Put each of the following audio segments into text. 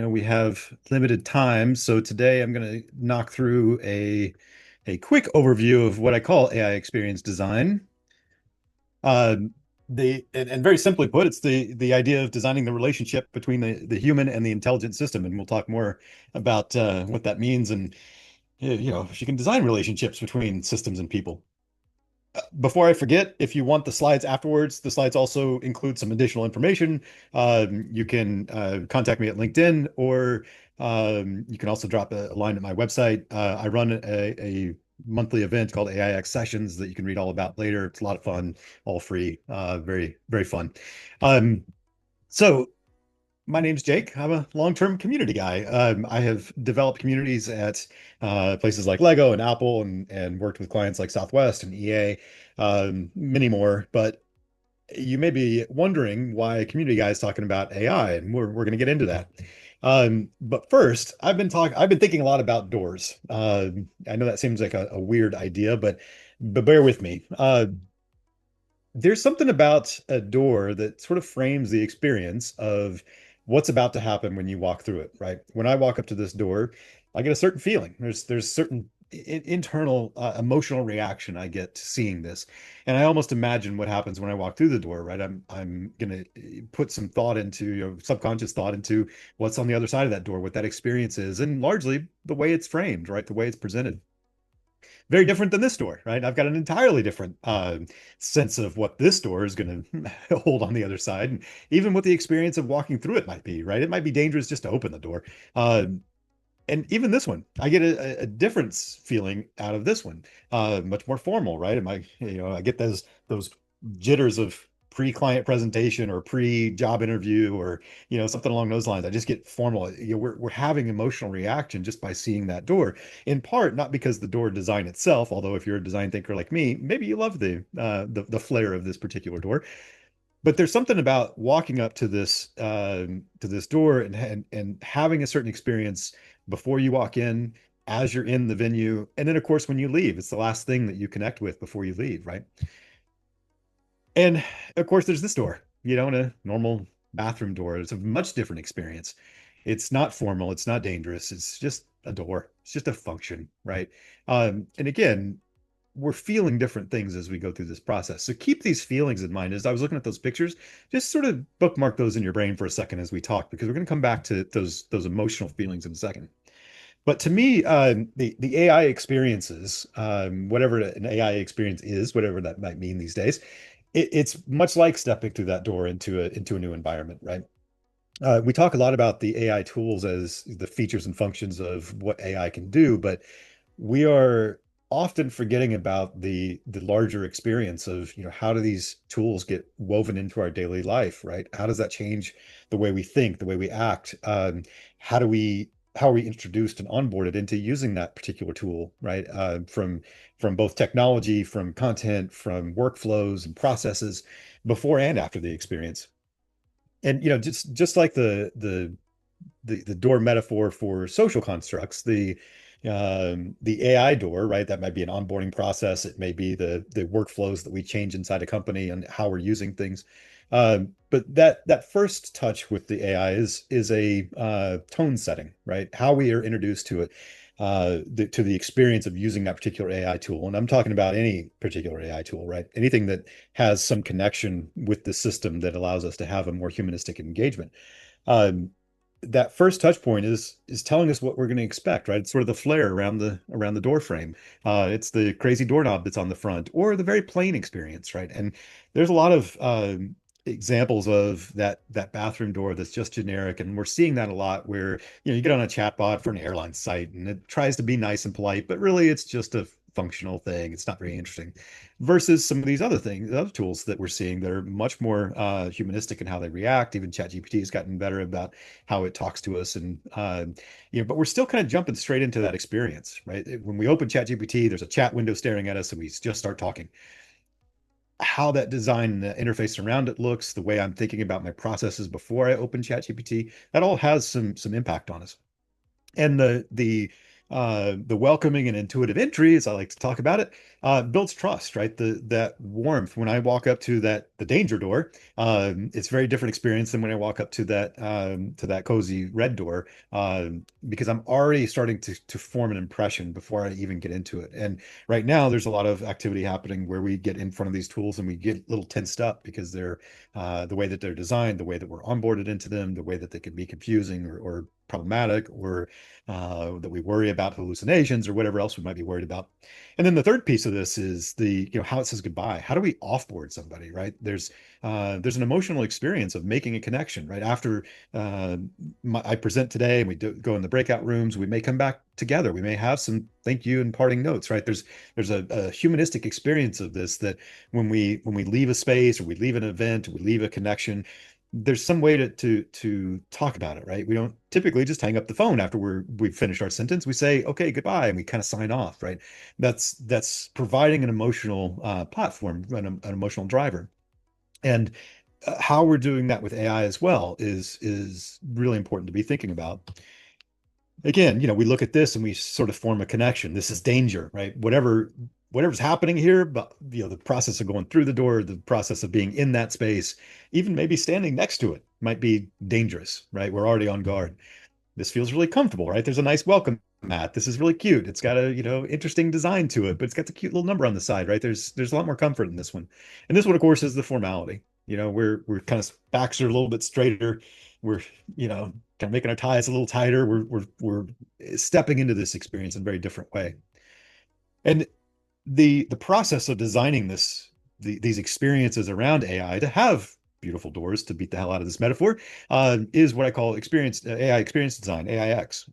know we have limited time, so today I'm going to knock through a quick overview of what I call AI experience design. Um, and very simply put, it's the idea of designing the relationship between the human and the intelligent system, and we'll talk more about what that means and if you can design relationships between systems and people. Before I forget, if you want the slides afterwards, the slides also include some additional information. You can contact me at LinkedIn, or you can also drop a line at my website. I run a monthly event called AIX Sessions that you can read all about later. It's a lot of fun, all free, very, very fun. Um, so my name's Jake. I'm a long-term community guy. I have developed communities at places like Lego and Apple, and worked with clients like Southwest and EA, many more. But you may be wondering why a community guy is talking about AI, and we're going to get into that. But first, I've been thinking a lot about doors. I know that seems like a weird idea, but bear with me. There's something about a door that sort of frames the experience of what's about to happen when you walk through it, right? When I walk up to this door, I get a certain feeling. There's certain internal emotional reaction I get to seeing this, and I almost imagine what happens when I walk through the door, right? I'm gonna put some thought into, subconscious thought into what's on the other side of that door, what that experience is, and largely the way it's framed, right? The way it's presented. Very different than this door, right? I've got an entirely different sense of what this door is going to hold on the other side, and even what the experience of walking through it might be, right? It might be dangerous just to open the door. Uh, and even this one, I get a difference feeling out of this one, much more formal, right? I get those jitters of pre-client presentation or pre-job interview, or something along those lines. I just get formal. We're having emotional reaction just by seeing that door. In part, not because the door design itself, although if you're a design thinker like me, maybe you love the flair of this particular door. But there's something about walking up to this door, and having a certain experience before you walk in, as you're in the venue, and then of course when you leave, it's the last thing that you connect with before you leave, right? And of course there's this door, in a normal bathroom door. It's a much different experience. It's not formal, it's not dangerous, it's just a door. It's just a function, right? And again, we're feeling different things as we go through this process. So keep these feelings in mind. As I was looking at those pictures, just sort of bookmark those in your brain for a second as we talk, because we're going to come back to those emotional feelings in a second. But to me, the AI experiences, whatever an AI experience is, whatever that might mean these days, it's much like stepping through that door into a new environment, right? We talk a lot about the AI tools as the features and functions of what AI can do, but we are often forgetting about the larger experience of, how do these tools get woven into our daily life, right? How does that change the way we think, the way we act? How are we introduced and onboarded into using that particular tool, right? From both technology, from content, from workflows and processes, before and after the experience. And just like the door metaphor for social constructs, the AI door, right? That might be an onboarding process. It may be the workflows that we change inside a company and how we're using things. But that first touch with the AI is a tone setting, right? How we are introduced to it, to the experience of using that particular AI tool. And I'm talking about any particular AI tool, right? Anything that has some connection with the system that allows us to have a more humanistic engagement. Um, that first touch point is telling us what we're going to expect, right? It's sort of the flair around the door frame. It's the crazy doorknob that's on the front, or the very plain experience, right? And there's a lot of examples of that bathroom door that's just generic, and we're seeing that a lot where you get on a chatbot for an airline site, and it tries to be nice and polite, but really it's just a functional thing. It's not very interesting. Versus some of these other things, other tools that we're seeing that are much more humanistic in how they react. Even ChatGPT has gotten better about how it talks to us, and but we're still kind of jumping straight into that experience, right? When we open ChatGPT, there's a chat window staring at us, and we just start talking. How that design and the interface around it looks, the way I'm thinking about my processes before I open ChatGPT, that all has some impact on us. And The welcoming and intuitive entry, as I like to talk about it, builds trust, right? That warmth when I walk up to the danger door, it's a very different experience than when I walk up to that cozy red door, because I'm already starting to form an impression before I even get into it. And right now, there's a lot of activity happening where we get in front of these tools and we get a little tensed up because they're the way that they're designed, the way that we're onboarded into them, the way that they can be confusing or problematic, or that we worry about hallucinations or whatever else we might be worried about. And then the third piece of this is how it says goodbye. How do we offboard somebody, right? There's an emotional experience of making a connection, right? After I present today and go in the breakout rooms, we may come back together. We may have some thank you and parting notes, right? There's a humanistic experience of this, that when we leave a space or we leave an event or we leave a connection, there's some way to talk about it, right? We don't typically just hang up the phone after we've finished our sentence. We say, okay, goodbye, and we kind of sign off, right? That's providing an emotional platform, an emotional driver. And how we're doing that with AI as well is really important to be thinking about. Again, we look at this and we sort of form a connection. This is danger, right? Whatever's happening here, but the process of going through the door, the process of being in that space, even maybe standing next to it might be dangerous, right? We're already on guard. This feels really comfortable, right? There's a nice welcome mat. This is really cute. It's got a, interesting design to it, but it's got the cute little number on the side, right? There's a lot more comfort in this one. And this one, of course, is the formality. We're kind of backs are a little bit straighter. We're, kind of making our ties a little tighter. We're stepping into this experience in a very different way. And the process of designing these experiences around AI to have beautiful doors, to beat the hell out of this metaphor, is what I call AI experience design, AIX,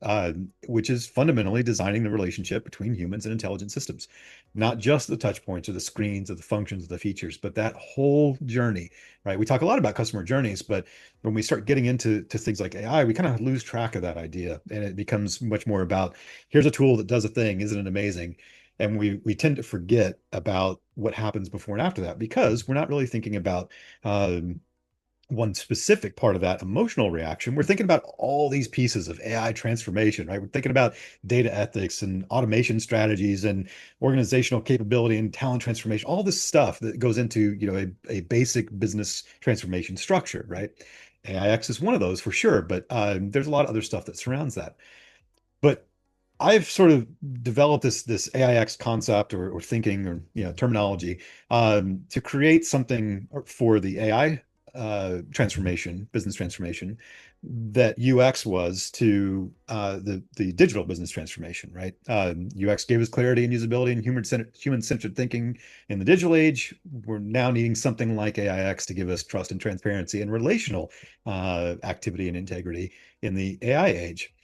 which is fundamentally designing the relationship between humans and intelligent systems, not just the touch points or the screens or the functions or the features, but that whole journey, right? We talk a lot about customer journeys, but when we start getting into things like AI, we kind of lose track of that idea, and it becomes much more about, here's a tool that does a thing, isn't it amazing? And we tend to forget about what happens before and after that, because we're not really thinking about one specific part of that emotional reaction. We're thinking about all these pieces of AI transformation, right? We're thinking about data ethics and automation strategies and organizational capability and talent transformation, all this stuff that goes into, a basic business transformation structure, right? AIX is one of those for sure, but there's a lot of other stuff that surrounds that. But I've sort of developed this AIX concept or thinking or terminology, to create something for the AI transformation, business transformation, that UX was to the digital business transformation, right? UX gave us clarity and usability and human-centered thinking in the digital age. We're now needing something like AIX to give us trust and transparency and relational activity and integrity in the AI age.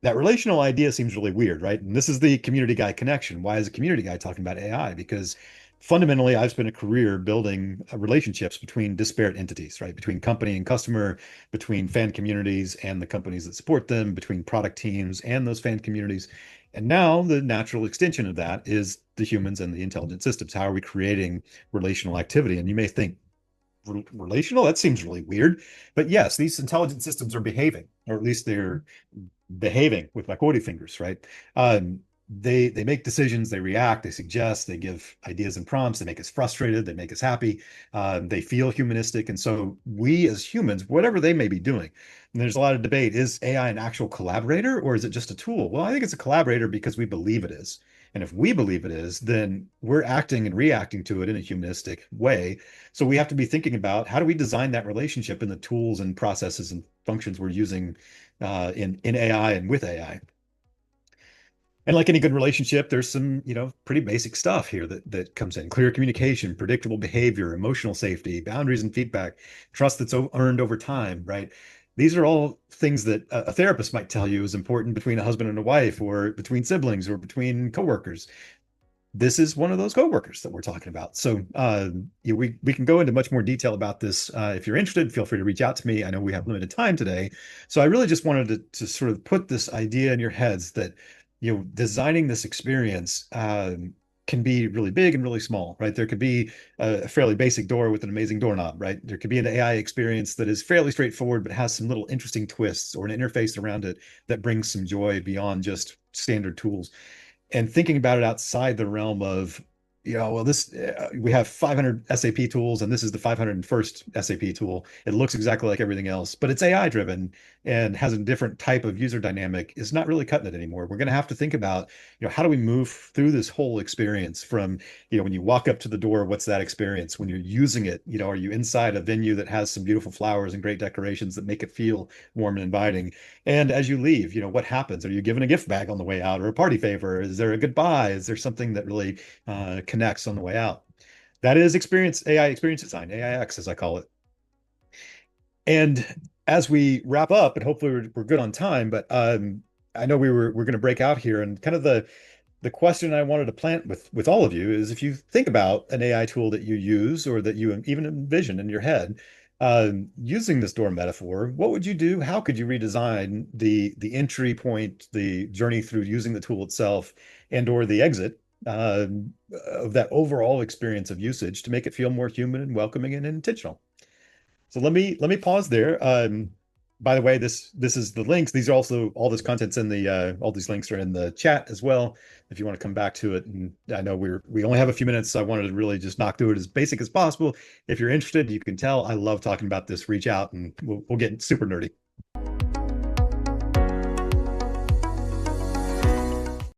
That relational idea seems really weird, right? And this is the community guy connection. Why is a community guy talking about AI? Because fundamentally, I've spent a career building relationships between disparate entities, right? Between company and customer, between fan communities and the companies that support them, between product teams and those fan communities. And now the natural extension of that is the humans and the intelligent systems. How are we creating relational activity? And you may think, relational? That seems really weird. But yes, these intelligent systems are behaving, or at least they're behaving with my quotey fingers, right? They make decisions, they react, they suggest, they give ideas and prompts, they make us frustrated, they make us happy, they feel humanistic. And so we as humans, whatever they may be doing, and there's a lot of debate, is AI an actual collaborator or is it just a tool? Well, I think it's a collaborator because we believe it is. And if we believe it is, then we're acting and reacting to it in a humanistic way. So we have to be thinking about, how do we design that relationship in the tools and processes and functions we're using in AI and with AI. And like any good relationship, there's some, pretty basic stuff here that comes in: clear communication, predictable behavior, emotional safety, boundaries and feedback, trust that's earned over time, right? These are all things that a therapist might tell you is important between a husband and a wife, or between siblings, or between coworkers. This is one of those coworkers that we're talking about. So we can go into much more detail about this. If you're interested, feel free to reach out to me. I know we have limited time today. So I really just wanted to sort of put this idea in your heads that, designing this experience can be really big and really small, right? There could be a fairly basic door with an amazing doorknob, right? There could be an AI experience that is fairly straightforward, but has some little interesting twists or an interface around it that brings some joy beyond just standard tools, and thinking about it outside the realm of, well, this we have 500 SAP tools, and this is the 501st SAP tool. It looks exactly like everything else, but it's AI driven and has a different type of user dynamic. Is not really cutting it anymore. We're going to have to think about, how do we move through this whole experience from, when you walk up to the door, what's that experience? When you're using it, are you inside a venue that has some beautiful flowers and great decorations that make it feel warm and inviting? And as you leave, what happens? Are you given a gift bag on the way out or a party favor? Is there a goodbye? Is there something that really connects on the way out? That is AI experience design, AIX as I call it. And as we wrap up, and hopefully we're good on time, but I know we're going to break out here, and kind of the question I wanted to plant with all of you is, if you think about an AI tool that you use or that you even envision in your head, using this door metaphor, what would you do? How could you redesign the entry point, the journey through using the tool itself, and or the exit uh, of that overall experience of usage to make it feel more human and welcoming and intentional? So let me pause there. By the way, this is the links. These are also all this content's in the all these links are in the chat as well. If you want to come back to it, and I know we only have a few minutes, so I wanted to really just knock through it as basic as possible. If you're interested, you can tell I love talking about this. Reach out, and we'll get super nerdy.